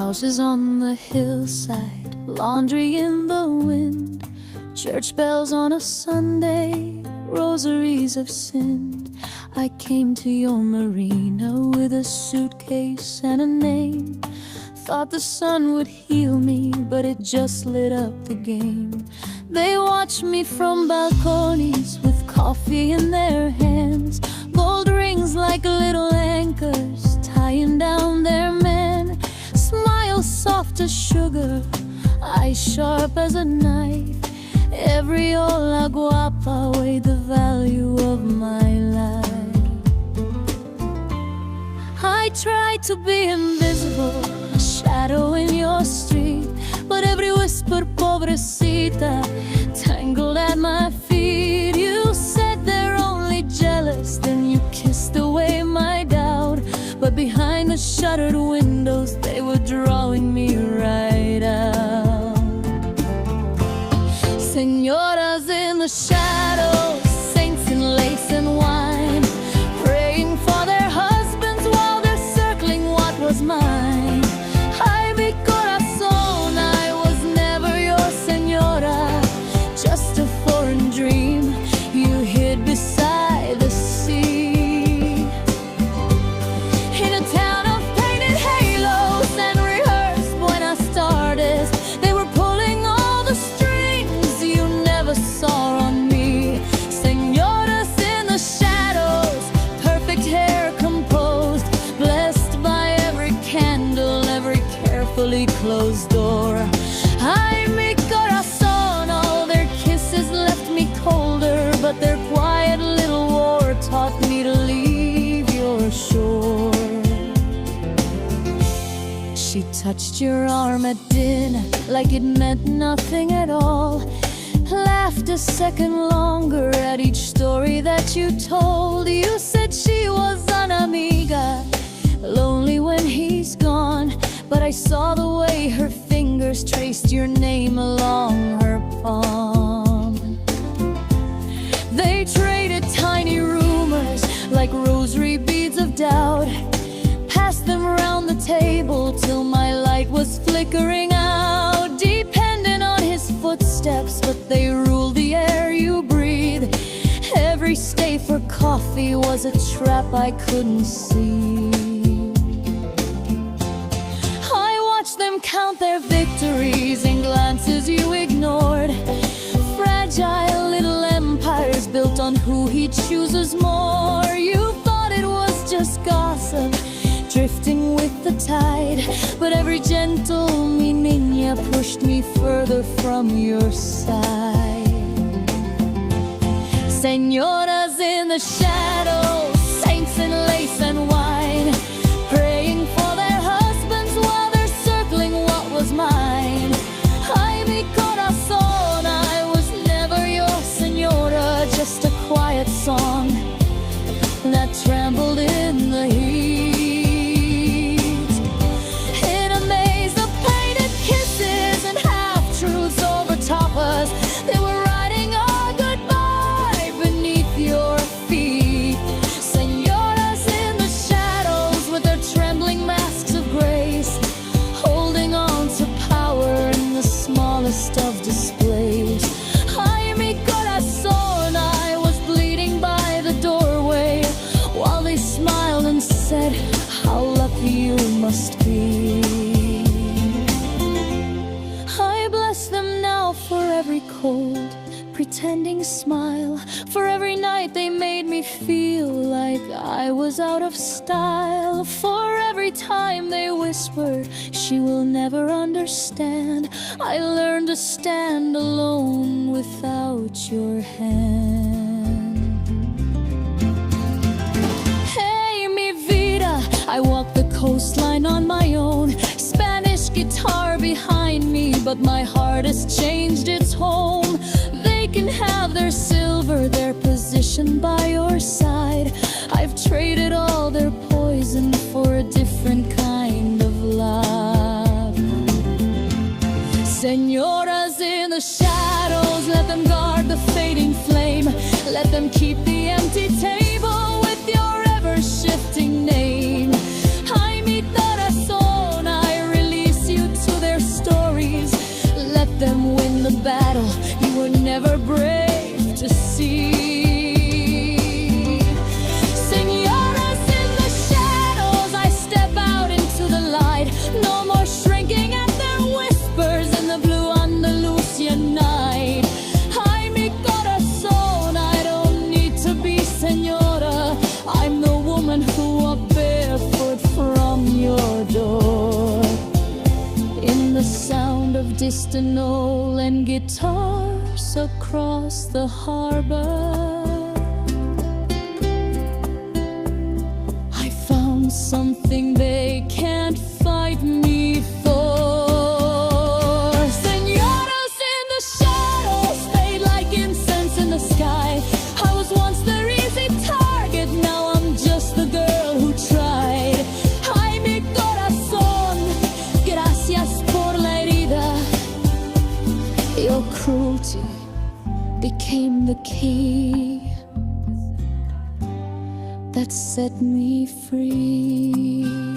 Houses on the hillside, laundry in the wind, church bells on a Sunday, rosaries of sin. I came to your marina with a suitcase and a name. Thought the sun would heal me, but it just lit up the game. They watch me from balconies with coffee in their hands, gold rings like little anchors tying down their men. Smile soft as sugar, eyes sharp as a knife. Every hola guapa weighed the value of my life. I tried to be invisible, a shadow in your street, but every whisper, pobrecita, tangled at my feet. You said they're only jealous, then you kissed away my doubt. But behind the shuttered windows, they were drawing me right out. Señoras in the shadows, saints in lace and wine, praying for their husbands while they're circling what was mine. Ay, mi corazón, I was never your señora, just a foreign dream you hid beside the sea. In a town of painted halos and rehearsed buenas tardes, they were pulling all the strings you never saw on me. Señoras in the shadows, perfect hair composed, blessed by every candle, every carefully closed door. Ay, mi corazón, all their kisses left me colder, but their quiet little war taught me to leave your shore. She touched your arm at dinner like it meant nothing at all, laughed a second longer at each story that you told. You said she was an amiga, lonely when he's gone, but I saw the way her fingers traced your name along her palm. They traded tiny rumors like rosary beads of doubt, passed them around the table till my light was flickering out. Dependent on his footsteps, but they ruled the air you breathe. Every stay for coffee was a trap I couldn't see. I watched them count their victories in glances you ignored, fragile little empires built on who he chooses more. You thought it was just gossip, drifting with the tide, but every gentle mi niña pushed me further from your side. Señoras in the shadows, saints in lace and wine, praying for their husbands while they're circling what was mine. Ay, mi corazón, I was never your señora, just a quiet song that trembled in the heat. In a maze of painted kisses and half-truths over toppers, they were writing our goodbye beneath your feet. Señoras in the shadows with their trembling masks of grace, holding on to power in the smallest of displays. Ay, mi corazón, I was bleeding by the doorway while they smiled and said, how lucky you must be. I bless them now for every cold, pretending smile, for every night they made me feel like I was out of style, for every time they whispered she will never understand. I learned to stand alone without your hand. Hey, mi vida, I walk the coastline on my own, Spanish guitar behind me, but my heart has changed its home. They can have their silver, their position by your side. I've traded all their poison for a different kind of love. Señoras in the shadows, let them guard the fading flame, let them keep the empty table with your ever-shifting name. Ay, mi corazón, I release were never brave to see. Señoras, in the shadows I step out into the light. No more shrinking at their whispers in the blue Andalusian night. Ay, mi corazón, I don't need to be señora. I'm the woman who walked barefoot from your door. In the sound of distant Nolan guitars across the harbor, I found something they can't fight me for. Señoras, in the shadows fade like incense in the sky. I was once their easy target, now I'm just the girl who tried. Ay, mi corazón, gracias por la herida. Your cruelty became the key that set me free.